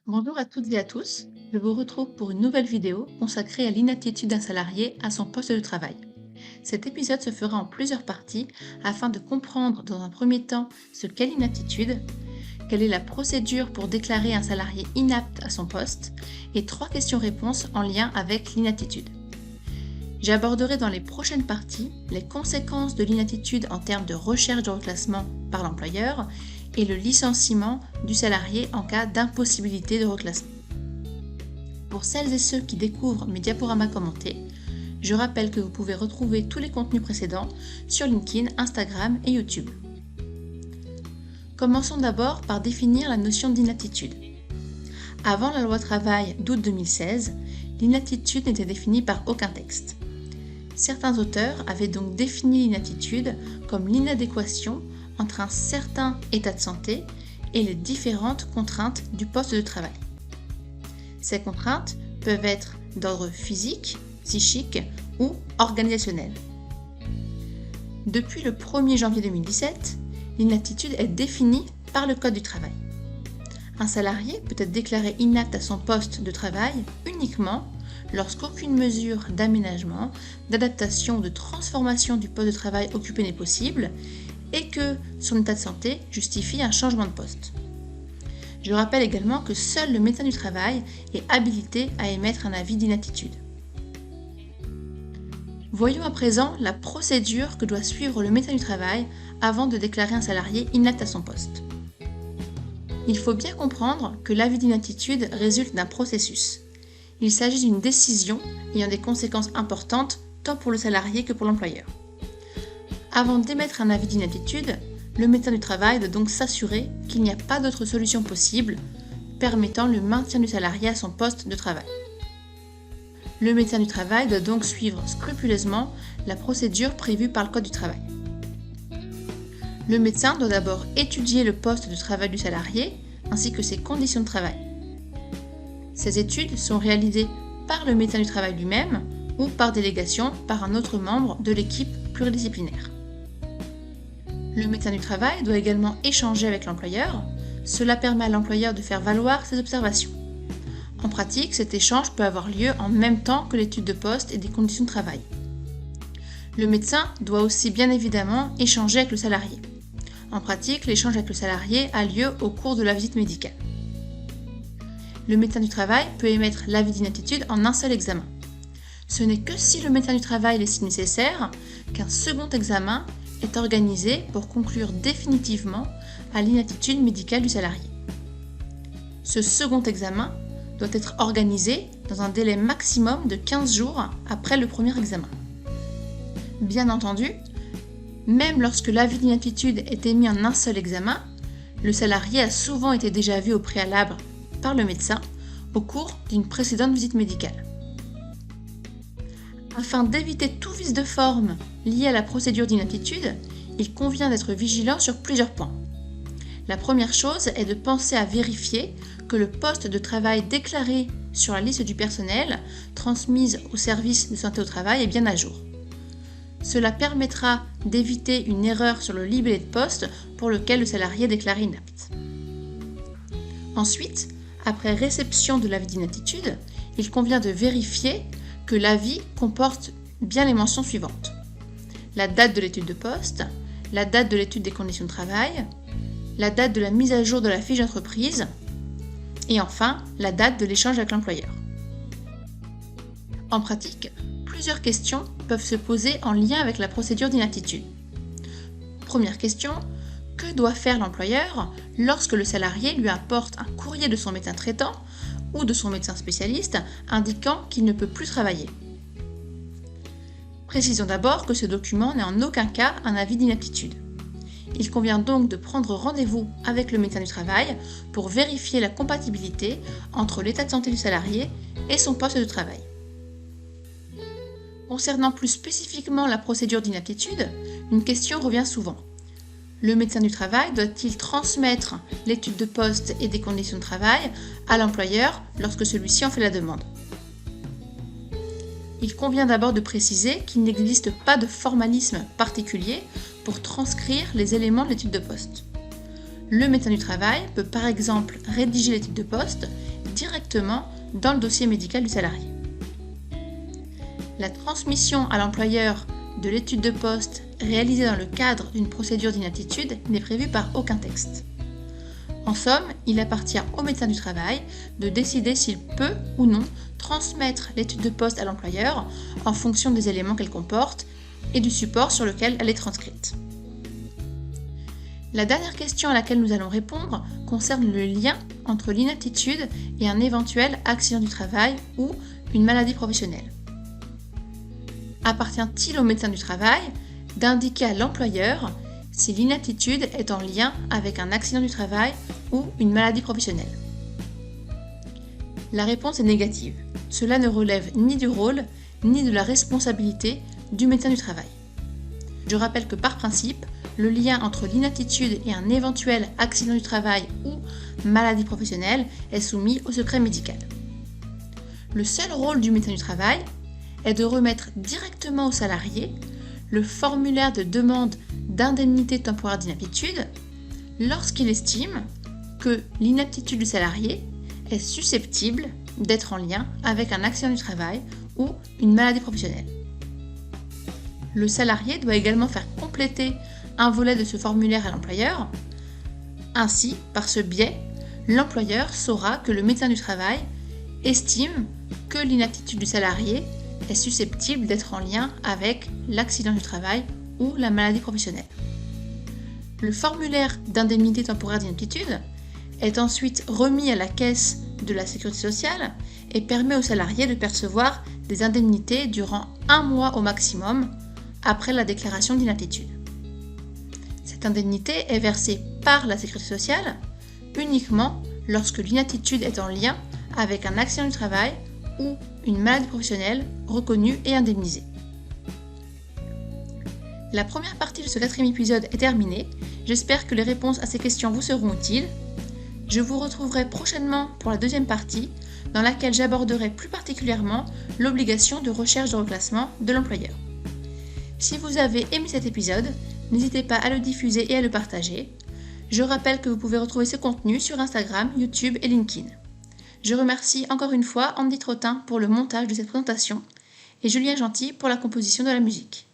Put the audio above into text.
Bonjour à toutes et à tous, je vous retrouve pour une nouvelle vidéo consacrée à l'inaptitude d'un salarié à son poste de travail. Cet épisode se fera en plusieurs parties afin de comprendre dans un premier temps ce qu'est l'inaptitude, quelle est la procédure pour déclarer un salarié inapte à son poste et 3 questions-réponses en lien avec l'inaptitude. J'aborderai dans les prochaines parties les conséquences de l'inaptitude en termes de recherche de reclassement par l'employeur et le licenciement du salarié en cas d'impossibilité de reclassement. Pour celles et ceux qui découvrent mes diaporamas commentés, je rappelle que vous pouvez retrouver tous les contenus précédents sur LinkedIn, Instagram et YouTube. Commençons d'abord par définir la notion d'inaptitude. Avant la loi travail d'août 2016, l'inaptitude n'était définie par aucun texte. Certains auteurs avaient donc défini l'inaptitude comme l'inadéquation entre un certain état de santé et les différentes contraintes du poste de travail. Ces contraintes peuvent être d'ordre physique, psychique ou organisationnel. Depuis le 1er janvier 2017, l'inaptitude est définie par le Code du travail. Un salarié peut être déclaré inapte à son poste de travail uniquement lorsqu'aucune mesure d'aménagement, d'adaptation ou de transformation du poste de travail occupé n'est possible et que son état de santé justifie un changement de poste. Je rappelle également que seul le médecin du travail est habilité à émettre un avis d'inaptitude. Voyons à présent la procédure que doit suivre le médecin du travail avant de déclarer un salarié inapte à son poste. Il faut bien comprendre que l'avis d'inaptitude résulte d'un processus. Il s'agit d'une décision ayant des conséquences importantes tant pour le salarié que pour l'employeur. Avant d'émettre un avis d'inaptitude, le médecin du travail doit donc s'assurer qu'il n'y a pas d'autre solution possible permettant le maintien du salarié à son poste de travail. Le médecin du travail doit donc suivre scrupuleusement la procédure prévue par le Code du travail. Le médecin doit d'abord étudier le poste de travail du salarié ainsi que ses conditions de travail. Ces études sont réalisées par le médecin du travail lui-même ou par délégation par un autre membre de l'équipe pluridisciplinaire. Le médecin du travail doit également échanger avec l'employeur. Cela permet à l'employeur de faire valoir ses observations. En pratique, cet échange peut avoir lieu en même temps que l'étude de poste et des conditions de travail. Le médecin doit aussi bien évidemment échanger avec le salarié. En pratique, l'échange avec le salarié a lieu au cours de la visite médicale. Le médecin du travail peut émettre l'avis d'inaptitude en un seul examen. Ce n'est que si le médecin du travail l'estime nécessaire qu'un second examen est organisé pour conclure définitivement à l'inaptitude médicale du salarié. Ce second examen doit être organisé dans un délai maximum de 15 jours après le premier examen. Bien entendu, même lorsque l'avis d'inaptitude est émis en un seul examen, le salarié a souvent été déjà vu au préalable par le médecin au cours d'une précédente visite médicale. Afin d'éviter tout vice de forme lié à la procédure d'inaptitude, il convient d'être vigilant sur plusieurs points. La première chose est de penser à vérifier que le poste de travail déclaré sur la liste du personnel transmise au service de santé au travail est bien à jour. Cela permettra d'éviter une erreur sur le libellé de poste pour lequel le salarié est déclaré inapte. Ensuite, après réception de l'avis d'inaptitude, il convient de vérifier que l'avis comporte bien les mentions suivantes. La date de l'étude de poste, la date de l'étude des conditions de travail, la date de la mise à jour de la fiche d'entreprise et enfin la date de l'échange avec l'employeur. En pratique, plusieurs questions peuvent se poser en lien avec la procédure d'inaptitude. Première question, que doit faire l'employeur lorsque le salarié lui apporte un courrier de son médecin traitant ou de son médecin spécialiste indiquant qu'il ne peut plus travailler? Précisons d'abord que ce document n'est en aucun cas un avis d'inaptitude. Il convient donc de prendre rendez-vous avec le médecin du travail pour vérifier la compatibilité entre l'état de santé du salarié et son poste de travail. Concernant plus spécifiquement la procédure d'inaptitude, une question revient souvent. Le médecin du travail doit-il transmettre l'étude de poste et des conditions de travail à l'employeur lorsque celui-ci en fait la demande? Il convient d'abord de préciser qu'il n'existe pas de formalisme particulier pour transcrire les éléments de l'étude de poste. Le médecin du travail peut par exemple rédiger l'étude de poste directement dans le dossier médical du salarié. La transmission à l'employeur de l'étude de poste réalisée dans le cadre d'une procédure d'inaptitude n'est prévue par aucun texte. En somme, il appartient au médecin du travail de décider s'il peut ou non transmettre l'étude de poste à l'employeur en fonction des éléments qu'elle comporte et du support sur lequel elle est transcrite. La dernière question à laquelle nous allons répondre concerne le lien entre l'inaptitude et un éventuel accident du travail ou une maladie professionnelle. Appartient-il au médecin du travail d'indiquer à l'employeur si l'inaptitude est en lien avec un accident du travail ou une maladie professionnelle? La réponse est négative. Cela ne relève ni du rôle ni de la responsabilité du médecin du travail. Je rappelle que par principe, le lien entre l'inaptitude et un éventuel accident du travail ou maladie professionnelle est soumis au secret médical. Le seul rôle du médecin du travail est de remettre directement au salarié le formulaire de demande d'indemnité temporaire d'inaptitude lorsqu'il estime que l'inaptitude du salarié est susceptible d'être en lien avec un accident du travail ou une maladie professionnelle. Le salarié doit également faire compléter un volet de ce formulaire à l'employeur. Ainsi, par ce biais, l'employeur saura que le médecin du travail estime que l'inaptitude du salarié est susceptible d'être en lien avec l'accident du travail ou la maladie professionnelle. Le formulaire d'indemnité temporaire d'inaptitude est ensuite remis à la caisse de la sécurité sociale et permet au salarié de percevoir des indemnités durant 1 mois au maximum après la déclaration d'inaptitude. Cette indemnité est versée par la sécurité sociale uniquement lorsque l'inaptitude est en lien avec un accident du travail ou une maladie professionnelle reconnue et indemnisée. La première partie de ce 4e épisode est terminée. J'espère que les réponses à ces questions vous seront utiles. Je vous retrouverai prochainement pour la 2e partie, dans laquelle j'aborderai plus particulièrement l'obligation de recherche de reclassement de l'employeur. Si vous avez aimé cet épisode, n'hésitez pas à le diffuser et à le partager. Je rappelle que vous pouvez retrouver ce contenu sur Instagram, YouTube et LinkedIn. Je remercie encore une fois Andy Trottin pour le montage de cette présentation et Julien Gentil pour la composition de la musique.